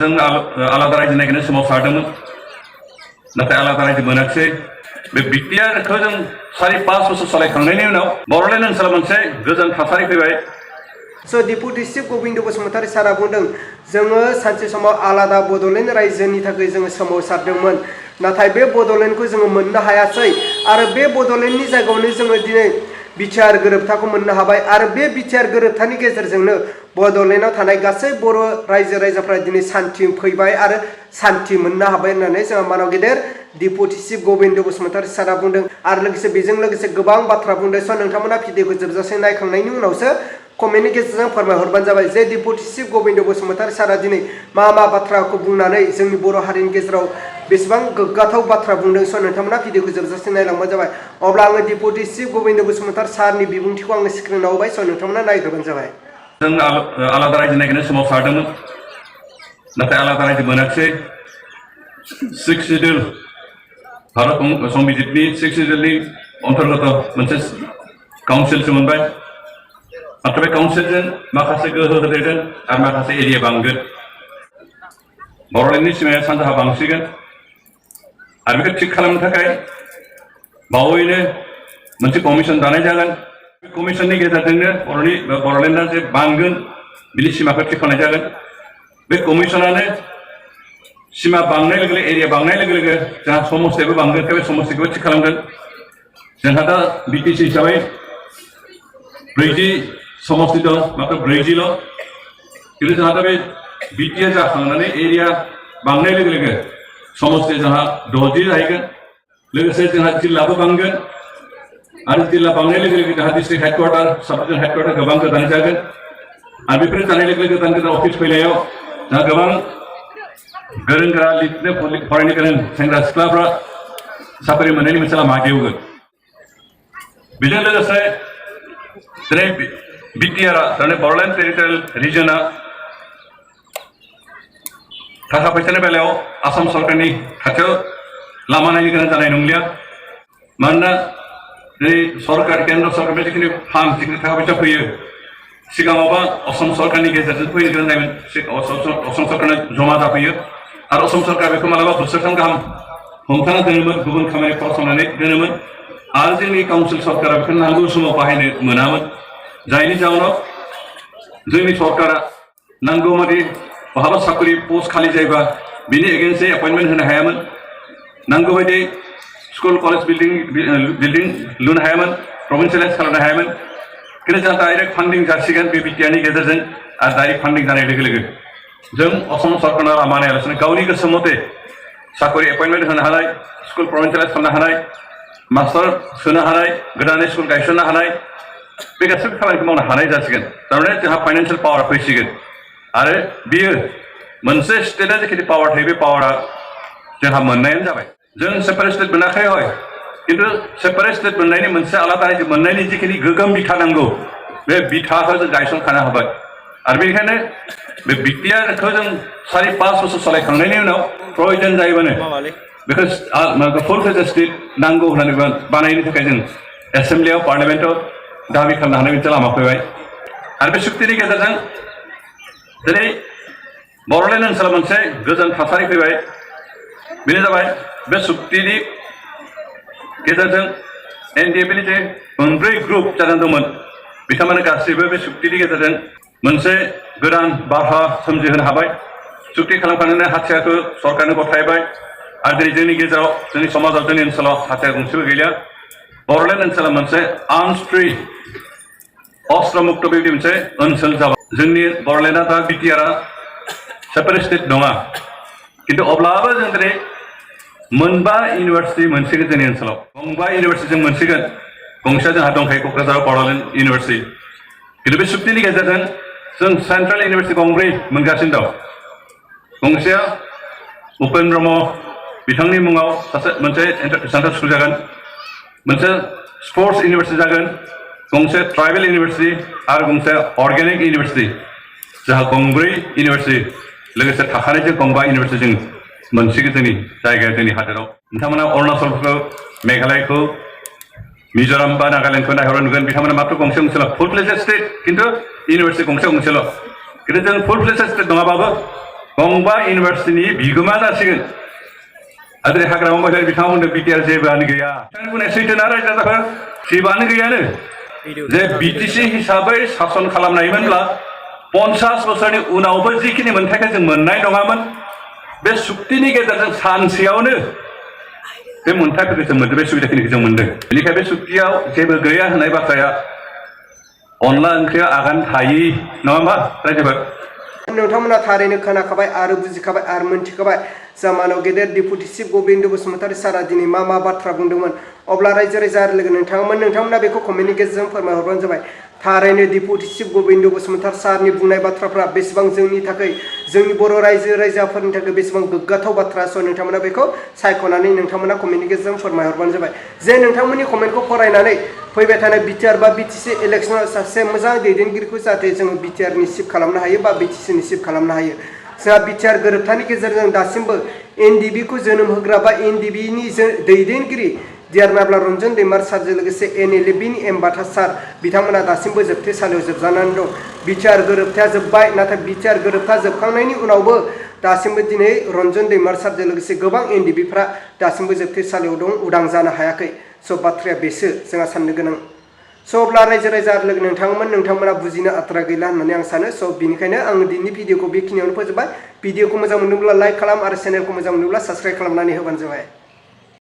जों आलादा रायजो नागिरनाय समाव सारदोंमोन नाथाय आलादा रायजो मोनाखिसै बे बिटिआरखौ जों 4-5 बोसोर सालायखांनायनि उनाव बड'लेण्ड ओनसोलाव मोनसे गोजोन थासारि फैबाय। Deputy Chief Govind Basumatari सारा बुंदों जोङो सानसे समाव आलादा बड'लेण्ड रायजोनि थाखाय जोङो सोमावसारदोंमोन नाथाय बे बड'लेण्डखौ जोङो मोननो हायासै आरो बे बड'लेण्डनि जायगायावनो जोङो दिनै बिटिआर गोरोबथाखौ मोननो हाबाय आरो बे बिटिआर गोरोबथानि गेजेरजोंनो बड'लेण्डआव थानाय गासै बर' रायजो राजाफ्रा दिनै सान्थि फैबाय आरो सान्थि मोननो हाबाय होननानै जोंहा मानाव गेदेर Deputy Chief Govind Basumatari सारा बुंदों आरो लोगोसे बेजों लोगोसे गोबां बाथ्रा बुंदों। स' नोंथांमोना भिडिअखौ जोबजासे नायखांनायनि उनावसो कमेन्टनि गेजेरजों फोरमायहरबानो जाबाय जे Deputy Chief Govind Basumatari सारा दिनै मा बाथ्राखौ बुंनानै जोंनि बर' हारिनि गेजेराव बेसेबां गोग्गाथाव बाथ्रा बुंदों। स' नोंथांमोना भिडिअखौ जोबजासे नायलांबानो जाबाय। अब्ला आङो Deputy Chief Govind Basumatari सारनि बिबुंथिखौ आङो स्क्रिनाव होबाय। स' नोंथांमोना नायग्रोबानो जाबाय। जों आलादा रायजो नागिरनाय समाव सारदोंमोन नाथाय आलादा रायजो मोनाखिसै 6 शिड्युल भारत संबिजितनि 6 शिड्युलनि अन्तर्गत मोनसे काउन्सिलसो मोनबाय। नाथाय बे काउन्सिलजों माखासे गोहो होदेरदों आरो माखासे एरिया बांगोन। बड'लेण्डनि सिमाया सानजाहा बांसिगोन आरो बेखौ थिग खालामनो थाखाय बावैनो मोनसे कमिसन दानाय जागोन। बे कमिसननि गेजेरजोंनो बड'लेण्डआ जे बांगोन बिनि सिमाखौ थि खालामनाय जागोन। बे कमिसनानो सिमा बांनाय लोगो लोगो एरिया बांनाय लोगो लोगो जोंहा समस्थियाबो बांगोन बे समस्थिखौबो थि खालामगोन। जोंहा दा बिटिसि हिसाबै 40 समस्ति दं मात्र 40ल' खिन्थु जोंहा दा बे बिटिआर जाखांनानै एरिया बांनाय लोगो लोगो समस्ति जोंहा 60 जाहैगोन। लोगोसे जोंहा जिल्लाबो बांगोन आरो जिल्ला बांनाय लोगो लोगो जोंहा डिस्ट्रिक्ट हेडक्वार्टार सब डिभिजन हेडक्वार्टार गोबां गोदान जागोन आरो बेफोर जानाय लोगो लोगो गोदान गोदान अफिस फैनायाव जोंहा गोबां गोरों गोरा लिरनो फरायनो गोरों सेंग्रा सिख्लाफ्रा साख्रि मोननायनि मोनसे लामा गेवगोन। बेजों लोगोसे दिनै बिटिआरआ थारमाने बड'लेण्ड टेरिटरियेल रिजनआ थाखा फैसानि बेलायाव आसाम सरकारनि खाथियाव लामा नायनो गोनां जानाय नंलिया। मानोना दिनै सरकार केन्द्र सरकारनिफ्राय जिखिनि फान्ड जिखिनि थाखा फैसा फैयो सिगाङावबा असम सरकारनि गेजेरजों फैनो गोनां जायोमोन। असम सरकारनो जमा जाफैयो आरो असम सरकार बेखौ मालाबा बोसोरथाम गाहाम हमथाना दोनोमोन गुबुन खामानि फसंनानै दोनोमोन आरो जोंनि काउन्सिल सरकारा बेखौ नांगौ समाव बाहायनो मोनामोन। जायनि जाउनाव जोंनि सरकारा नांगौ बादि बहाबा साख्रि पस्ट खालि जायोबा बिनि एगेन्स्टै एपइन्टमेन्ट होनो हायामोन। नांगौ बायदि स्कुल कलेज बिल्डिं लुनो हायामोन प्रभिन्सियेलाइज खालामनो हायामोन। खिन्थु जोंहा डाइरेक्ट फान्डिं जासिगोन बे बिटिआरनि गेजेरजों आरो डाइरेक्ट फान्डिं जानाय लोगो लोगो जों असम सरकारनाव लामा नायालासिनो गावनि गोसो मथे साख्रि एपइन्टमेन्ट होनो हानाय स्कुल प्रभिन्सियेलाइज खालामनो हानाय मास्टार सोनो हानाय गोदानै स्कुल गायसननो हानाय बे गासैबो खामानिखौ मावनो हानाय जासिगोन। थारमाने जोंहा फाइनान्सियेल पावार फैसिगोन आरो बियो मोनसे स्टेटआ जिखिनि पावार थायो बे पावारा जोंहा मोननायानो जाबाय। जों सेपारेट स्टेट मोनाखै हय खिन्थु सेपारेट स्टेट मोननायनि मोनसे आलादा रायजो मोननायनि जिखिनि गोगोम बिथा नांगौ बे बिथाखौ जों गायसनखानो हाबाय आरो बेनिखायनो बे बिटिआरखौ जों 4-5 बोसोर सालायखांनायनि उनाव प्रयजन जायोबानो बेखौ फुल फेजार स्टेट नांगौ होननानै बानायनो थाखाय जों एसेम्ब्लियाव पार्लियामेन्टआव दाबि खालामनो हानाय मोनसे लामा फैबाय आरो बे सुक्तिनि गेजेरजों दिनै बड'लेण्ड ओनसोलाव मोनसे गोजोन थासारि फैबाय। बेनो जाबाय बे सुक्तिनि गेजेरजों एनडिएफबिनि जे 4 ग्रुप जानानै दंमोन बिथांमोना गासैबो बे सुक्तिनि गेजेरजों मोनसे गोदान बारहा सोमजिहोनो हाबाय। सुक्ति खालामखांनानै हाथियारखौ सरकारनो गथायबाय आरो दिनै जोंनि गेजेराव जोंनि समाजाव जोंनि ओनसोलाव हाथियार गंसेबो गैलिया। बड'लेण्ड ओनसोला मोनसे आर्म्स फ्रि अस्त्र मुक्त बेबायदि मोनसे ओनसोल जाबाय। जोंनि बड'लेण्डआ दा बिटिआरआ सेपारेट स्टेट नङा खिन्थु अब्लाबो जों दिनै 5 इउनिभार्सिटि मोनसिगोन जोंनि ओनसोलाव 5 इउनिभार्सिटि जों मोनसिगोन। गंसेया जोंहा दंखायो क'क्राझाराव बड'लेण्ड इउनिभार्सिटि खिन्थु बे सुक्तिनि गेजेरजों जों सेन्ट्रेल इउनिभार्सिटि 2 मोनगासिनो दं। गंसेया उपेन ब्रह्म बिथांनि मुङाव मोनसे सेन्ट्रेल स्कुल जागोन मोनसे स्पर्ट्स इउनिभार्सिटि जागोन गंसे ट्राइबेल इउनिभार्सिटि आरो गंसे अर्गेनिक इउनिभार्सिटि जोंहा 2 इउनिभार्सिटि लोगोसे थाखानायजों 5 इउनिभार्सिटि जों मोनसिगोन जोंनि जायगायाव जोंनि हादोराव। नोंथांमोना अरुणाचलखौ मेघालयखौ मिज'राम बा नागालेण्डखौ नायहरनो नुगोन बिथांमोना मात्र गंसेल' फुल फ्लेजेड स्टेट खिन्थु इउनिभार्सिटि गंसेल' खिन्थु जों फुल फ्लेजेड स्टेट नङाबाबो गंबा इउनिभार्सिटिनि बिगोमा जासिगोन आरो हाग्रामा महिलारि बिथांमोननो बिटिआर जेबोआनो गैया बिथांनि बुंनाय सैथोना रायजो राजाफोर जेबोआनो गैयानो जे बिटिसि हिसाबै सासन खालामनायमोनब्ला 50 बोसोरनि उनावबो जिखिनि मोनथायखौ जों मोननाय नङामोन बे सुक्तिनि गेजेरजों सानसेयावनो बे मोनथायफोरखौ जों मोनदों बे सुबिदाखिनिखौ जों मोनदों बेनिखायनो बे सुक्तियाव जेबो गैया होननाय बाथ्राया अनला ओंख्रिया आगान थायि नङा होमबा रायजोफोर नोंथांमोना थारैनो खोनाखाबाय आरो बुजिखाबाय आरो मोनथिखाबाय जामानाव गेदेर डेपुटि चिफ गबिन्द बसुमतारी सारा दिनै मा बाथ्रा बुंदोंमोन अब्ला रायजो राजा लोगो नोंथांमोना बेखौ कमेन्टनि गेजेरजों फोरमायहरबानो जाबाय थारैनो डेपुटि चिफ गबिन्द बसुमतारी सारनि बुंनाय बाथ्राफ्रा बेसेबां जोंनि थाखाय जोंनि बर' रायजो राजाफोरनि थाखाय बेसेबां गोग्गाथाव बाथ्रा स' नोंथांमोना बेखौ सायख'नानै नोंथांमोना कमेन्टनि गेजेरजों फोरमायहरबानो जाबाय जे नोंथांमोननि कमेन्टखौ फरायनानै फैबाय थानाय बिटिआर बा बिटिसि इलेक्सनाव सासे मोजां दैदेनगिरिखौ जाहाथे जोङो बिटिआरनि चिफ खालामनो हायो बा बिटिसिनि चिफ खालामनो हायो जोंहा बिटिआर गोरोबथानि गेजेरजों दासिमबो एनडिबिखौ जोनोम होग्रा बा एनडिबिनि दैदेनगिरि दियारनाब्ला रन्जन दैमार सारजों लोगोसे एनएलएबिनि एम्बाथा सार बिथांमोना दासिमबो जोबथेसालियाव जोबजानानै दं बिटिआर गोरोबथाया जोब्बाय नाथाय बिटिआर गोरोबथा जोबखांनायनि उनावबो दासिमबो दिनै रन्जन दैमार सारजों लोगोसे गोबां एनडिबिफ्रा दासिमबो जोबथेसालियाव दं उदां जानो हायाखै स' बाथ्राया बेसो जोंहा साननो गोनां स' अब्ला रायजो राजा लोगो नोंथांमोना बुजिनो आद्रा गैला होननानै आं सानो स' बिनिखायनो आं दिनैनि भिडिअखौ बेखिनियावनो फोजोबबाय भिडिअखौ मोजां मोनोब्ला लाइक खालाम आरो चेनेलखौ मोजां मोनोब्ला साबस्क्राइब खालामनानै होबानो जाबाय